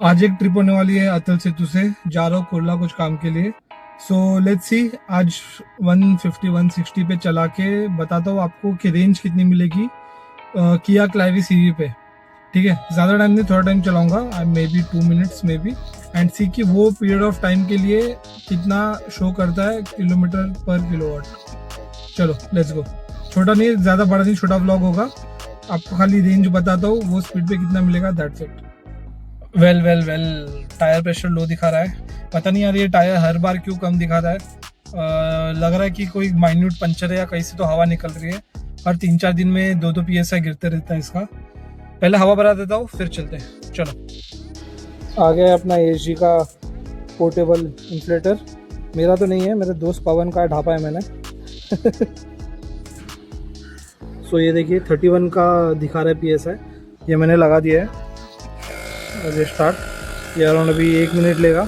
आज एक ट्रिप होने वाली है अतल सेतु से। जा रहा हूँ कुर्ला कुछ काम के लिए। सो लेट्स सी आज 150 160 पे चला के बताता हूँ आपको कि रेंज कितनी मिलेगी किया क्लाइवी सीवी पे। ठीक है, ज़्यादा टाइम नहीं, थोड़ा टाइम चलाऊंगा, maybe 2 minutes maybe, and see कि वो पीरियड ऑफ टाइम के लिए कितना शो करता है किलोमीटर पर किलोवाट। चलो लेट्स गो। छोटा नहीं, ज़्यादा बड़ा नहीं, छोटा व्लॉग होगा। आपको खाली रेंज बताता हूँ, वो स्पीड पे कितना मिलेगा, that's it. Well well well, tyre pressure low दिखा रहा है। पता नहीं यार ये टायर हर बार क्यों कम दिखा रहा है। लग रहा है कि कोई माइन्यूट पंचर है या कहीं से तो हवा निकल रही है। हर 3-4 दिन में 2-2 PSI गिरते रहता है इसका। पहले हवा भरा देता हूँ फिर चलते हैं। चलो, आ गया अपना ASG का पोर्टेबल इन्फ्लेटर। मेरा तो नहीं है, मेरे दोस्त पवन का ढापा है मैंने। सो ये देखिए 31 का दिखा रहा है PSI। ये मैंने लगा दिया है। स्टार्ट ये अराउंड अभी 1 मिनट लेगा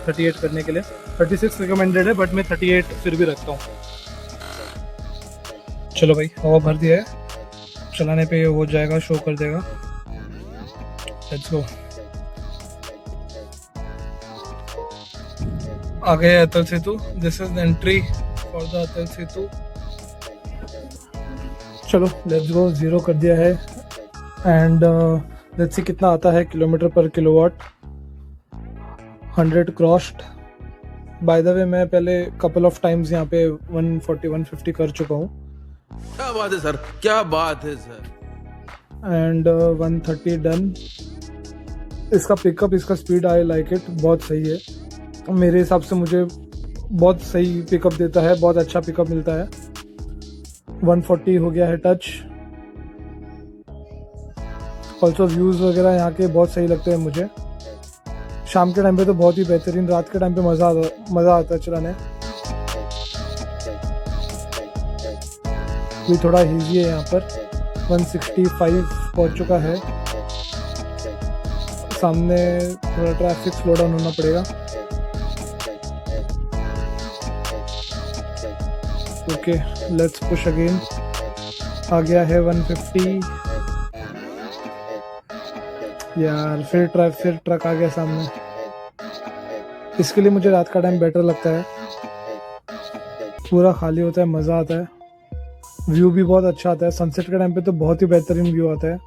38 करने के लिए। 36 रिकमेंडेड है बट मैं 38 फिर भी रखता हूँ। चलो भाई, हवा भर दिया है, चलाने पे हो जाएगा, शो कर देगा। Let's go. आ गए Atal Setu. This is the entry for the Atal Setu. चलो लेट्स गो। 0 कर दिया है एंड लेट्स सी कितना आता है किलोमीटर पर kilowatt. 100 crossed. By the way मैं पहले कपल ऑफ टाइम्स यहाँ पे 140 150 कर चुका हूँ। क्या बात है सर, क्या बात है सर। And 130 done. इसका पिकअप, इसका स्पीड, आई लाइक इट, बहुत सही है मेरे हिसाब से। मुझे बहुत सही पिकअप देता है, बहुत अच्छा पिकअप मिलता है। 140 हो गया है टच। ऑल्सो व्यूज़ वगैरह यहाँ के बहुत सही लगते हैं मुझे। शाम के टाइम पे तो बहुत ही बेहतरीन, रात के टाइम पे मज़ा आता है चलाने। ये थोड़ा ईजी है यहाँ पर। 165 पहुँच चुका है। सामने थोड़ा ट्रैफिक स्लो डाउन होना पड़ेगा। Okay, let's push again. आ गया है 150। यार फिर ट्रक आ गया सामने। इसके लिए मुझे रात का टाइम बेटर लगता है, पूरा खाली होता है, मज़ा आता है, व्यू भी बहुत अच्छा आता है। सनसेट के टाइम पे तो बहुत ही बेहतरीन व्यू आता है।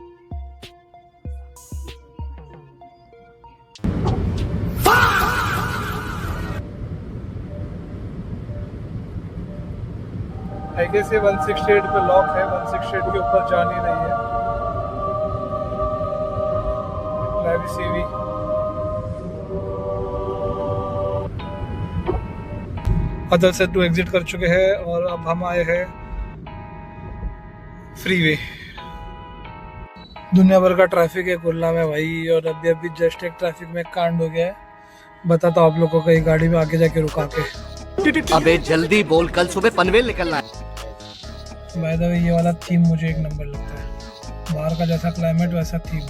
आई गेस ये 168 पे लॉक है, 168 के ऊपर जा नहीं रही है। CV अदल से 2 एग्जिट कर चुके हैं और अब हम आए हैं फ्रीवे। दुनिया भर का ट्रैफिक है कुर्ला में भाई, और अभी जस्ट एक ट्रैफिक में कांड हो गया है। बताता हूँ आप लोगों को, कहीं गाड़ी में आगे जाके रुका के। अबे जल्दी बोल, कल सुबह पनवेल निकलना है। बाय द वे ये वाला थीम मुझे एक नंबर लगता है। बाहर का जैसा क्लाइमेट वैसा थीम।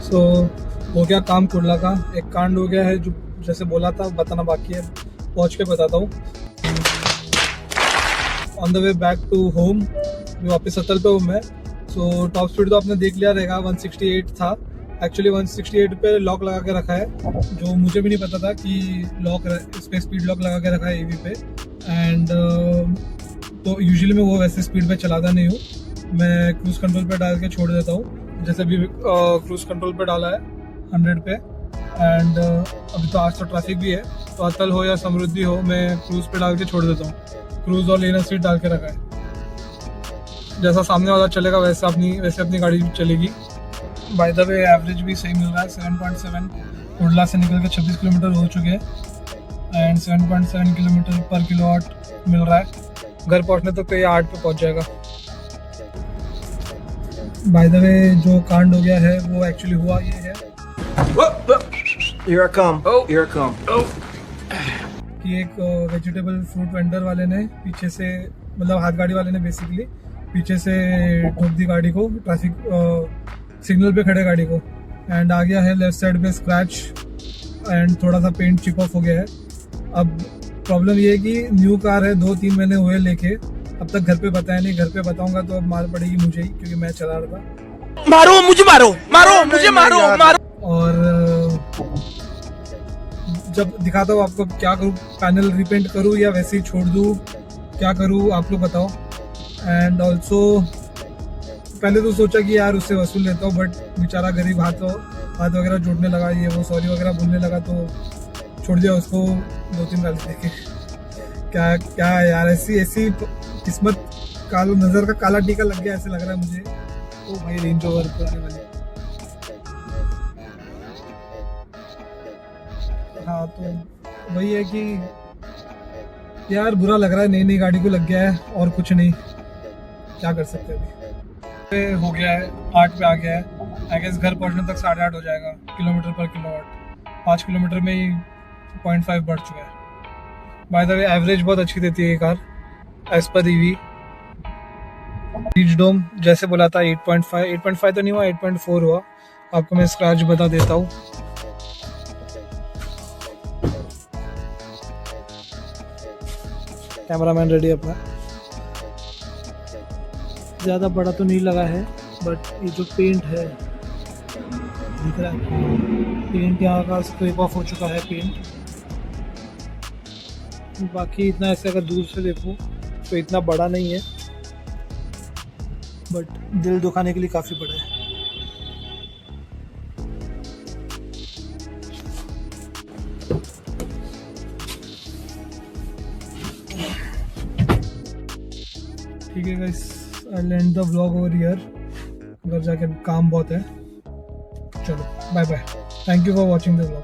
सो हो गया काम कुर्ला का। एक कांड हो गया है जो जैसे बोला था, बताना बाकी है, पहुंच के बताता हूँ। On the way back to home, मैं वापस अतल पे हूँ मैं। सो टॉप स्पीड तो आपने देख लिया रहेगा, 168 था। एक्चुअली 168 पे लॉक लगा के रखा है, जो मुझे भी नहीं पता था कि लॉक इस पर स्पीड लॉक लगा के रखा है AV पे। एंड तो यूजुअली मैं वो वैसे स्पीड पे चलाता नहीं हूँ, मैं क्रूज़ कंट्रोल पे डाल के छोड़ देता हूँ। जैसे अभी क्रूज़ कंट्रोल पे डाला है 100 पे। एंड अभी तो आज तो ट्रैफिक भी है, तो अतल हो या समृद्धि हो, मैं क्रूज़ पे डाल के छोड़ देता हूँ। क्रूज़ और लेन असिस्ट डाल के रखा है। जैसा सामने वाला चलेगा वैसे अपनी गाड़ी चलेगी। बाय द वे एवरेज भी सही मिल रहा है, 7.7। कुर्ला से निकल के 26 किलोमीटर हो चुके हैं एंड 7.7 किलोमीटर पर किलोवाट मिल रहा है। घर पहुँचने तक तो ये 8 पे पहुँच जाएगा। बाय द वे जो कांड हो गया है वो एक्चुअली हुआ ये है Here I come. Oh, here I come. Oh. कि एक वेजिटेबल फ्रूट वेंडर वाले ने पीछे से, मतलब हाथ गाड़ी वाले ने बेसिकली पीछे से ठोक दी गाड़ी को, ट्रैफिक सिग्नल पे खड़े गाड़ी को। एंड आ गया है लेफ्ट साइड पे स्क्रैच एंड थोड़ा सा पेंट चिप ऑफ हो गया है। अब प्रॉब्लम ये है कि न्यू कार है, 2-3 महीने हुए लेके, अब तक घर पे बताया नहीं। घर पे बताऊंगा तो अब मार पड़ेगी मुझे ही, क्योंकि मैं चला रहा था। मारो मुझे, मारो मारो मुझे, मारो मारो। और जब दिखाता हूँ आपको क्या करूँ, पैनल रिपेंट करूँ या वैसे ही छोड़ दूँ, क्या करूँ आप लोग बताओ। एंड ऑल्सो पहले तो सोचा कि यार उससे वसूल लेता हूँ, बट बेचारा गरीब हाथ वगैरह जोड़ने लगा, ये वो सॉरी वगैरह बोलने लगा, तो छोड़ दिया उसको 2-3 गाली देके। क्या क्या यार, ऐसी किस्मत, काला नज़र का काला टीका लग गया ऐसे लग रहा है मुझे। तो भाई रेंज ओवर करने वाली। हाँ तो वही है कि यार बुरा लग रहा है, नई गाड़ी को लग गया है और कुछ नहीं, क्या कर सकते हैं अभी। हो गया है 8 पे आ गया है, आई गेस घर पहुंचने तक 8.5 हो जाएगा किलोमीटर पर किलोवाट। 5 किलोमीटर में ही 0.5 बढ़ चुका है। बाय द वे एवरेज बहुत अच्छी देती है ये कार एज पर ईवी। रीच डोम जैसे बोला था 8.5 तो नहीं हुआ, 8.4 हुआ। आपको मैं स्क्रैच बता देता हूँ। कैमरामैन रेडी अपना। ज़्यादा बड़ा तो नहीं लगा है, बट ये जो पेंट है दिख रहा है, पेंट यहाँ का स्क्रैप ऑफ हो चुका है पेंट। बाकी इतना ऐसे अगर दूर से देखो तो इतना बड़ा नहीं है, बट दिल दुखाने के लिए काफ़ी बड़ा है। ठीक है guys, I end the vlog over here. घर जाके काम बहुत है। चलो bye bye, thank you for watching the vlog.